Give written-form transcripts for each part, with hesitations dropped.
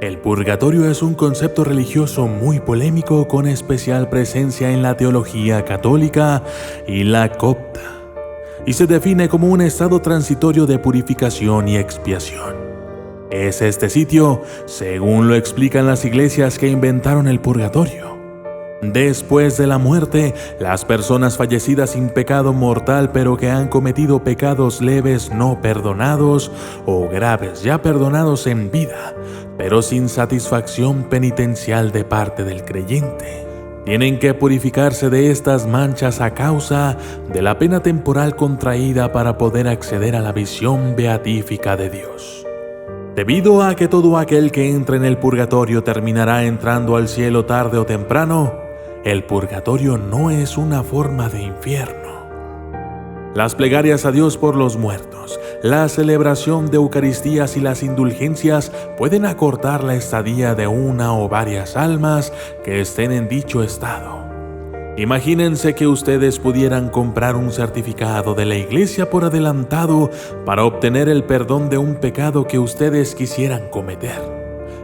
El purgatorio es un concepto religioso muy polémico con especial presencia en la teología católica y la copta, y se define como un estado transitorio de purificación y expiación. Es este sitio, según lo explican las iglesias que inventaron el purgatorio. Después de la muerte, las personas fallecidas sin pecado mortal pero que han cometido pecados leves no perdonados o graves ya perdonados en vida, pero sin satisfacción penitencial de parte del creyente, tienen que purificarse de estas manchas a causa de la pena temporal contraída para poder acceder a la visión beatífica de Dios. Debido a que todo aquel que entra en el purgatorio terminará entrando al cielo tarde o temprano, el purgatorio no es una forma de infierno. Las plegarias a Dios por los muertos, la celebración de Eucaristías y las indulgencias pueden acortar la estadía de una o varias almas que estén en dicho estado. Imagínense que ustedes pudieran comprar un certificado de la iglesia por adelantado para obtener el perdón de un pecado que ustedes quisieran cometer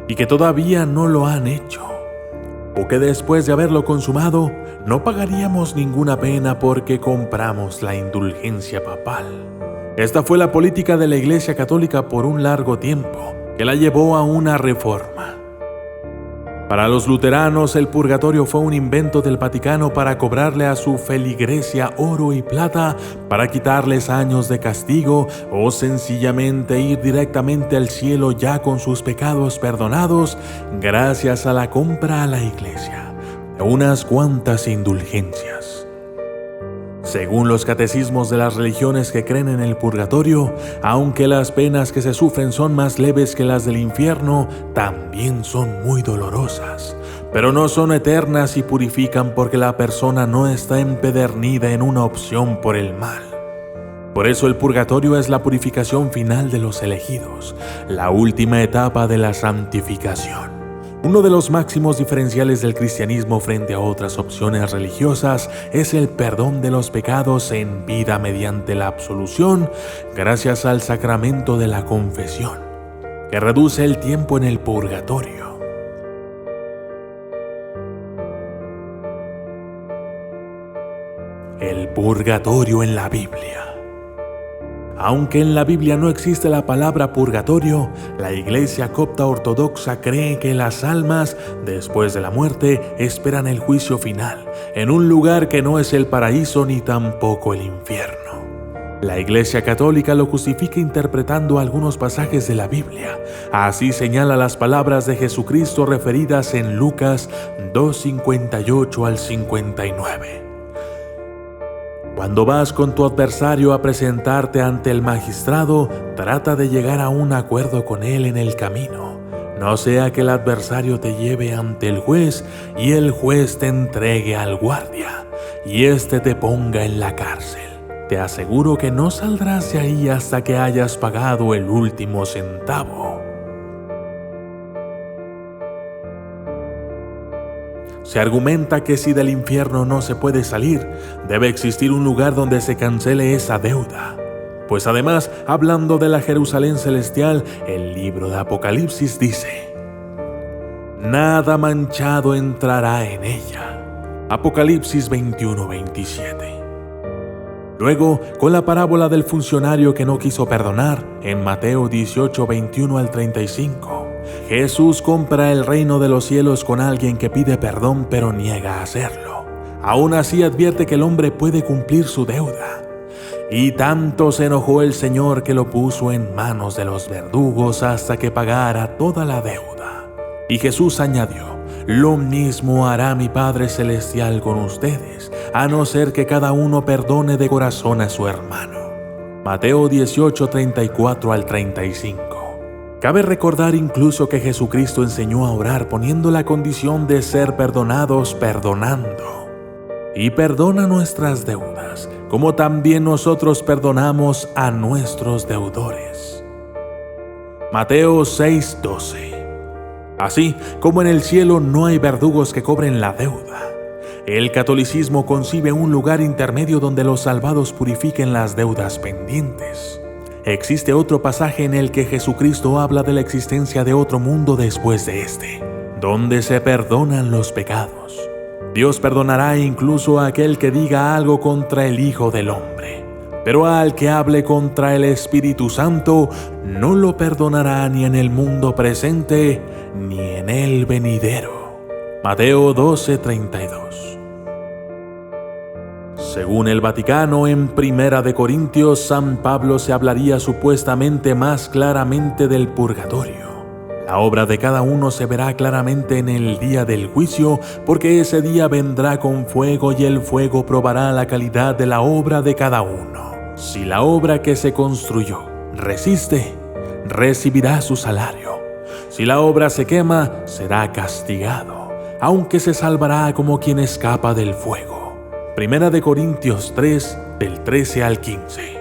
y que todavía no lo han hecho. O que después de haberlo consumado, no pagaríamos ninguna pena porque compramos la indulgencia papal. Esta fue la política de la Iglesia Católica por un largo tiempo, que la llevó a una reforma. Para los luteranos, el purgatorio fue un invento del Vaticano para cobrarle a su feligresía oro y plata, para quitarles años de castigo o sencillamente ir directamente al cielo ya con sus pecados perdonados gracias a la compra a la iglesia de unas cuantas indulgencias. Según los catecismos de las religiones que creen en el purgatorio, aunque las penas que se sufren son más leves que las del infierno, también son muy dolorosas, pero no son eternas y purifican porque la persona no está empedernida en una opción por el mal. Por eso el purgatorio es la purificación final de los elegidos, la última etapa de la santificación. Uno de los máximos diferenciales del cristianismo frente a otras opciones religiosas es el perdón de los pecados en vida mediante la absolución gracias al sacramento de la confesión, que reduce el tiempo en el purgatorio. El purgatorio en la Biblia. Aunque en la Biblia no existe la palabra purgatorio, la Iglesia Copta Ortodoxa cree que las almas, después de la muerte, esperan el juicio final, en un lugar que no es el paraíso ni tampoco el infierno. La Iglesia Católica lo justifica interpretando algunos pasajes de la Biblia. Así señala las palabras de Jesucristo referidas en Lucas 2:58 al 59. Cuando vas con tu adversario a presentarte ante el magistrado, trata de llegar a un acuerdo con él en el camino. No sea que el adversario te lleve ante el juez y el juez te entregue al guardia y éste te ponga en la cárcel. Te aseguro que no saldrás de ahí hasta que hayas pagado el último centavo. Se argumenta que si del infierno no se puede salir, debe existir un lugar donde se cancele esa deuda. Pues además, hablando de la Jerusalén celestial, el libro de Apocalipsis dice: nada manchado entrará en ella. Apocalipsis 21:27. Luego, con la parábola del funcionario que no quiso perdonar, en Mateo 18:21 al 35. Jesús compra el reino de los cielos con alguien que pide perdón pero niega a hacerlo. Aún así advierte que el hombre puede cumplir su deuda. Y tanto se enojó el Señor que lo puso en manos de los verdugos hasta que pagara toda la deuda. Y Jesús añadió: lo mismo hará mi Padre Celestial con ustedes, a no ser que cada uno perdone de corazón a su hermano. Mateo 18:34 al 35. Cabe recordar incluso que Jesucristo enseñó a orar poniendo la condición de ser perdonados perdonando. Y perdona nuestras deudas, como también nosotros perdonamos a nuestros deudores. Mateo 6:12. Así como en el cielo no hay verdugos que cobren la deuda, el catolicismo concibe un lugar intermedio donde los salvados purifiquen las deudas pendientes. existe otro pasaje en el que Jesucristo habla de la existencia de otro mundo después de este, donde se perdonan los pecados. Dios perdonará incluso a aquel que diga algo contra el Hijo del Hombre, pero al que hable contra el Espíritu Santo no lo perdonará ni en el mundo presente ni en el venidero. Mateo 12:32. Según el Vaticano, en Primera de Corintios, San Pablo se hablaría supuestamente más claramente del purgatorio. La obra de cada uno se verá claramente en el día del juicio, porque ese día vendrá con fuego y el fuego probará la calidad de la obra de cada uno. Si la obra que se construyó resiste, recibirá su salario. Si la obra se quema, será castigado, aunque se salvará como quien escapa del fuego. Primera de Corintios 3, del 13 al 15.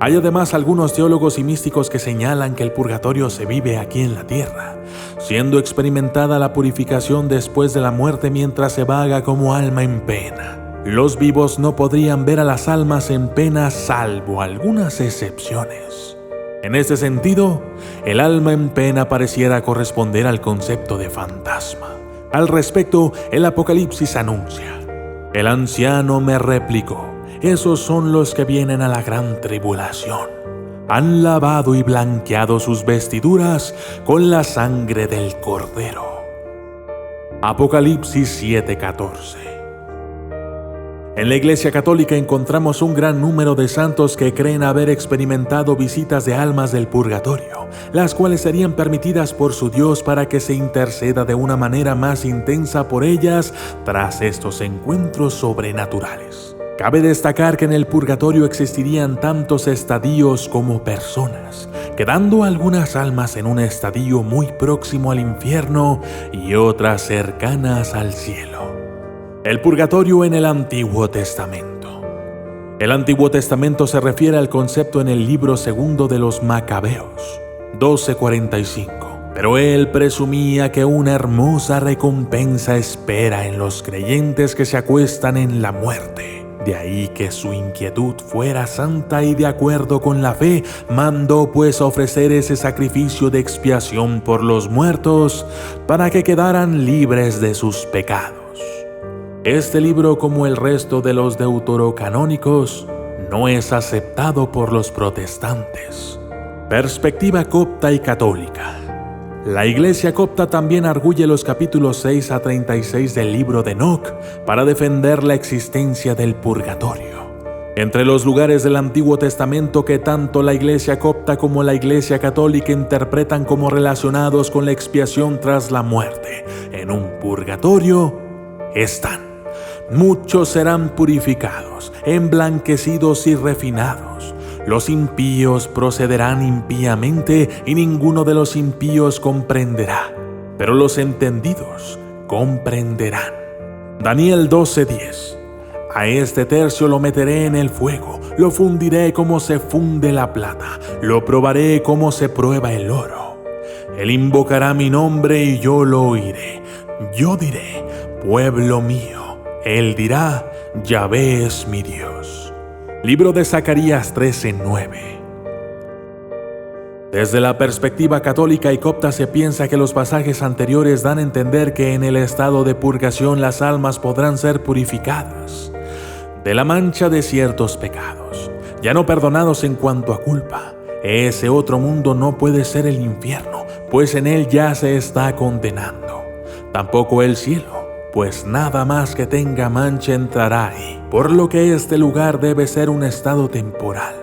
Hay además algunos teólogos y místicos que señalan que el purgatorio se vive aquí en la tierra, siendo experimentada la purificación después de la muerte mientras se vaga como alma en pena. Los vivos no podrían ver a las almas en pena salvo algunas excepciones. En este sentido, el alma en pena pareciera corresponder al concepto de fantasma. Al respecto, el Apocalipsis anuncia: el anciano me replicó, esos son los que vienen a la gran tribulación. Han lavado y blanqueado sus vestiduras con la sangre del Cordero. Apocalipsis 7:14. En la Iglesia Católica encontramos un gran número de santos que creen haber experimentado visitas de almas del purgatorio, las cuales serían permitidas por su Dios para que se interceda de una manera más intensa por ellas tras estos encuentros sobrenaturales. Cabe destacar que en el purgatorio existirían tantos estadios como personas, quedando algunas almas en un estadio muy próximo al infierno y otras cercanas al cielo. El purgatorio en el Antiguo Testamento. El Antiguo Testamento se refiere al concepto en el libro segundo de los Macabeos, 12:45. Pero él presumía que una hermosa recompensa espera en los creyentes que se acuestan en la muerte. De ahí que su inquietud fuera santa y de acuerdo con la fe, mandó pues ofrecer ese sacrificio de expiación por los muertos para que quedaran libres de sus pecados. Este libro, como el resto de los deuterocanónicos, no es aceptado por los protestantes. Perspectiva copta y católica. La Iglesia copta también arguye los capítulos 6 a 36 del libro de Enoc para defender la existencia del purgatorio. Entre los lugares del Antiguo Testamento que tanto la Iglesia copta como la Iglesia católica interpretan como relacionados con la expiación tras la muerte en un purgatorio están: muchos serán purificados, emblanquecidos y refinados. Los impíos procederán impíamente y ninguno de los impíos comprenderá, pero los entendidos comprenderán. Daniel 12:10. A este tercio lo meteré en el fuego, lo fundiré como se funde la plata, lo probaré como se prueba el oro. Él invocará mi nombre y yo lo oiré. Yo diré, pueblo mío. Él dirá, Yahvé es mi Dios. Libro de Zacarías 13:9. Desde la perspectiva católica y copta se piensa que los pasajes anteriores dan a entender que en el estado de purgación las almas podrán ser purificadas de la mancha de ciertos pecados, ya no perdonados en cuanto a culpa. Ese otro mundo no puede ser el infierno, pues en él ya se está condenando. Tampoco el cielo, pues nada más que tenga mancha entrará ahí, por lo que este lugar debe ser un estado temporal.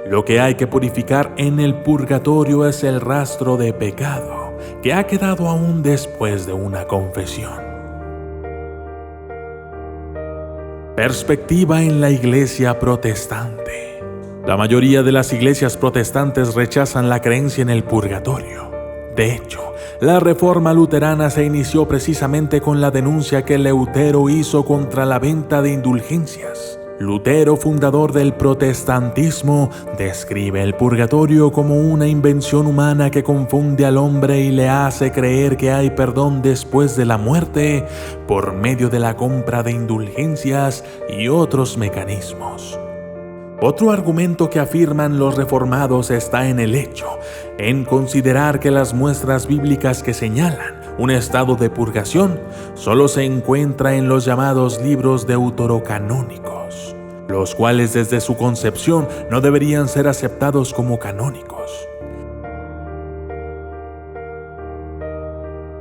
Lo que hay que purificar en el purgatorio es el rastro de pecado que ha quedado aún después de una confesión. Perspectiva en la Iglesia protestante. La mayoría de las iglesias protestantes rechazan la creencia en el purgatorio. De hecho, la reforma luterana se inició precisamente con la denuncia que Lutero hizo contra la venta de indulgencias. Lutero, fundador del protestantismo, describe el purgatorio como una invención humana que confunde al hombre y le hace creer que hay perdón después de la muerte por medio de la compra de indulgencias y otros mecanismos. Otro argumento que afirman los reformados está en el hecho, en considerar que las muestras bíblicas que señalan un estado de purgación solo se encuentra en los llamados libros deuterocanónicos, los cuales desde su concepción no deberían ser aceptados como canónicos.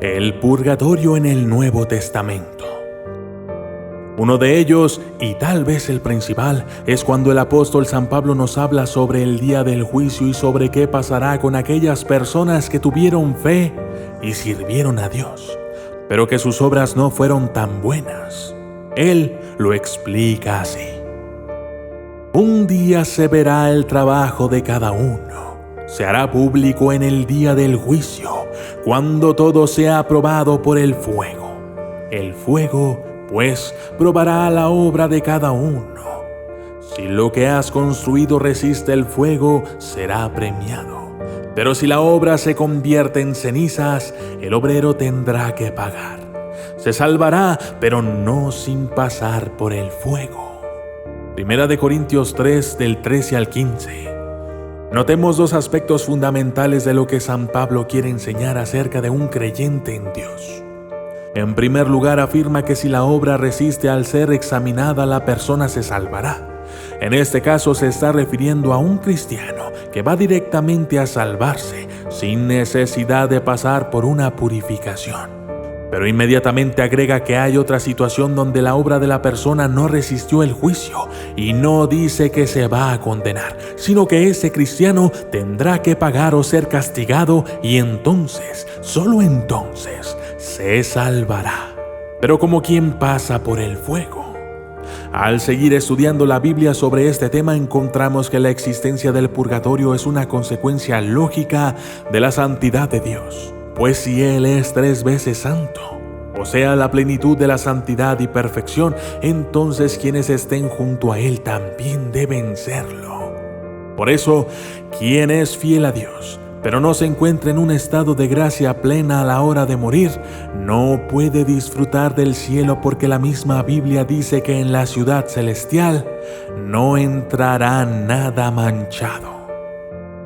El purgatorio en el Nuevo Testamento. Uno de ellos, y tal vez el principal, es cuando el apóstol San Pablo nos habla sobre el día del juicio y sobre qué pasará con aquellas personas que tuvieron fe y sirvieron a Dios, pero que sus obras no fueron tan buenas. Él lo explica así: un día se verá el trabajo de cada uno. Se hará público en el día del juicio, cuando todo sea aprobado por el fuego. El fuego pues probará la obra de cada uno. Si lo que has construido resiste el fuego, será premiado. Pero si la obra se convierte en cenizas, el obrero tendrá que pagar. Se salvará, pero no sin pasar por el fuego. Primera de Corintios 3, del 13 al 15. Notemos dos aspectos fundamentales de lo que San Pablo quiere enseñar acerca de un creyente en Dios. En primer lugar, afirma que si la obra resiste al ser examinada, la persona se salvará. En este caso se está refiriendo a un cristiano que va directamente a salvarse sin necesidad de pasar por una purificación. Pero inmediatamente agrega que hay otra situación donde la obra de la persona no resistió el juicio y no dice que se va a condenar, sino que ese cristiano tendrá que pagar o ser castigado y entonces, solo entonces, se salvará, pero como quien pasa por el fuego. Al seguir estudiando la Biblia sobre este tema, encontramos que la existencia del purgatorio es una consecuencia lógica de la santidad de Dios, pues si Él es 3 veces santo, o sea, la plenitud de la santidad y perfección, entonces quienes estén junto a Él también deben serlo. Por eso, quien es fiel a Dios, pero no se encuentra en un estado de gracia plena a la hora de morir, no puede disfrutar del cielo, porque la misma Biblia dice que en la ciudad celestial no entrará nada manchado.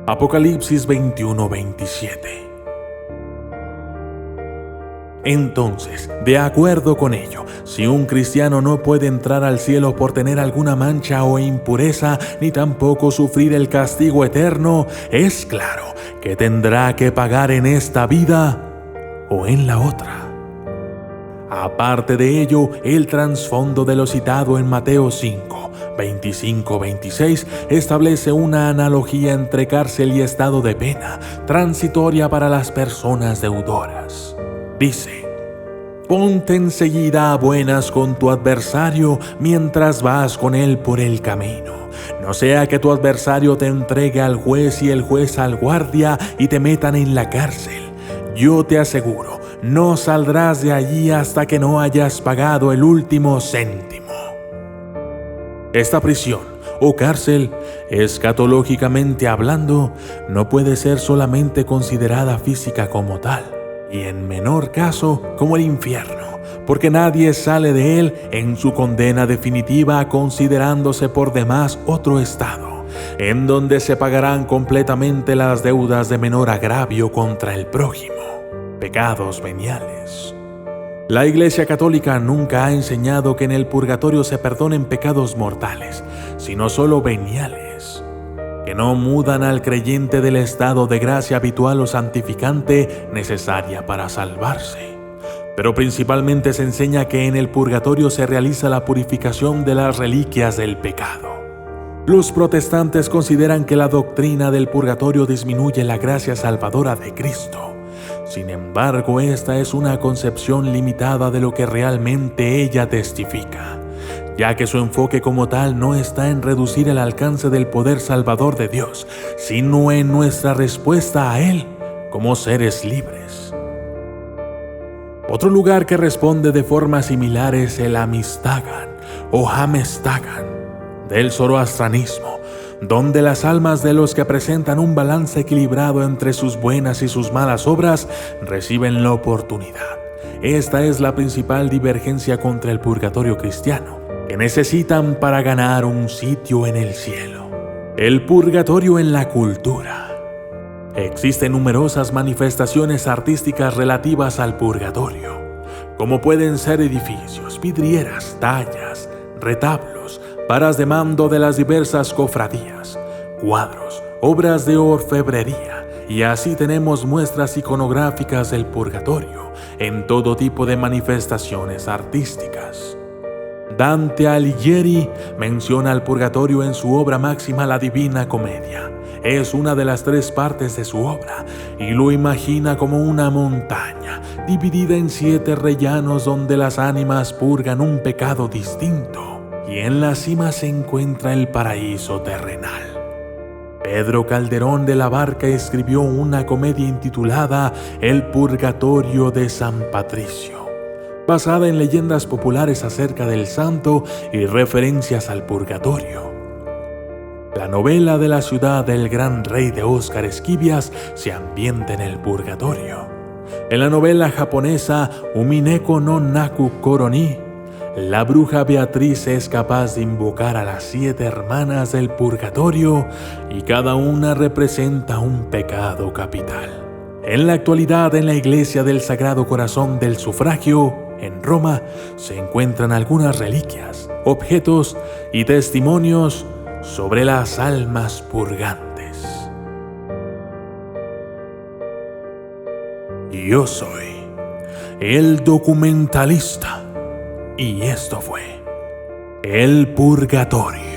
Apocalipsis 21:27. Entonces, de acuerdo con ello, si un cristiano no puede entrar al cielo por tener alguna mancha o impureza, ni tampoco sufrir el castigo eterno, es claro que tendrá que pagar en esta vida o en la otra. Aparte de ello, el trasfondo de lo citado en Mateo 5, 25-26 establece una analogía entre cárcel y estado de pena, transitoria para las personas deudoras. Dice: ponte enseguida a buenas con tu adversario mientras vas con él por el camino. No sea que tu adversario te entregue al juez y el juez al guardia y te metan en la cárcel. Yo te aseguro, no saldrás de allí hasta que no hayas pagado el último céntimo. Esta prisión o cárcel, escatológicamente hablando, no puede ser solamente considerada física como tal, y en menor caso como el infierno, porque nadie sale de él en su condena definitiva, considerándose por demás otro estado, en donde se pagarán completamente las deudas de menor agravio contra el prójimo, pecados veniales. La Iglesia Católica nunca ha enseñado que en el purgatorio se perdonen pecados mortales, sino solo veniales, que no mudan al creyente del estado de gracia habitual o santificante necesaria para salvarse. Pero principalmente se enseña que en el purgatorio se realiza la purificación de las reliquias del pecado. Los protestantes consideran que la doctrina del purgatorio disminuye la gracia salvadora de Cristo. Sin embargo, esta es una concepción limitada de lo que realmente ella testifica, ya que su enfoque como tal no está en reducir el alcance del poder salvador de Dios, sino en nuestra respuesta a Él como seres libres. Otro lugar que responde de forma similar es el Amistagan o Hamestagan del zoroastranismo, donde las almas de los que presentan un balance equilibrado entre sus buenas y sus malas obras reciben la oportunidad. Esta es la principal divergencia contra el purgatorio cristiano, que necesitan para ganar un sitio en el cielo. El purgatorio en la cultura. Existen numerosas manifestaciones artísticas relativas al purgatorio, como pueden ser edificios, vidrieras, tallas, retablos, varas de mando de las diversas cofradías, cuadros, obras de orfebrería, y así tenemos muestras iconográficas del purgatorio en todo tipo de manifestaciones artísticas. Dante Alighieri menciona al purgatorio en su obra máxima La Divina Comedia. Es una de las 3 partes de su obra y lo imagina como una montaña dividida en 7 rellanos donde las ánimas purgan un pecado distinto, y en la cima se encuentra el paraíso terrenal. Pedro Calderón de la Barca escribió una comedia intitulada El Purgatorio de San Patricio, basada en leyendas populares acerca del santo y referencias al purgatorio. La novela de La ciudad del gran rey de Óscar Esquivias se ambienta en el purgatorio. En la novela japonesa Umineko no Naku Koroni, la bruja Beatriz es capaz de invocar a las 7 hermanas del purgatorio y cada una representa un pecado capital. En la actualidad, en la iglesia del Sagrado Corazón del Sufragio, en Roma, se encuentran algunas reliquias, objetos y testimonios sobre las almas purgantes. Yo soy el documentalista y esto fue El Purgatorio.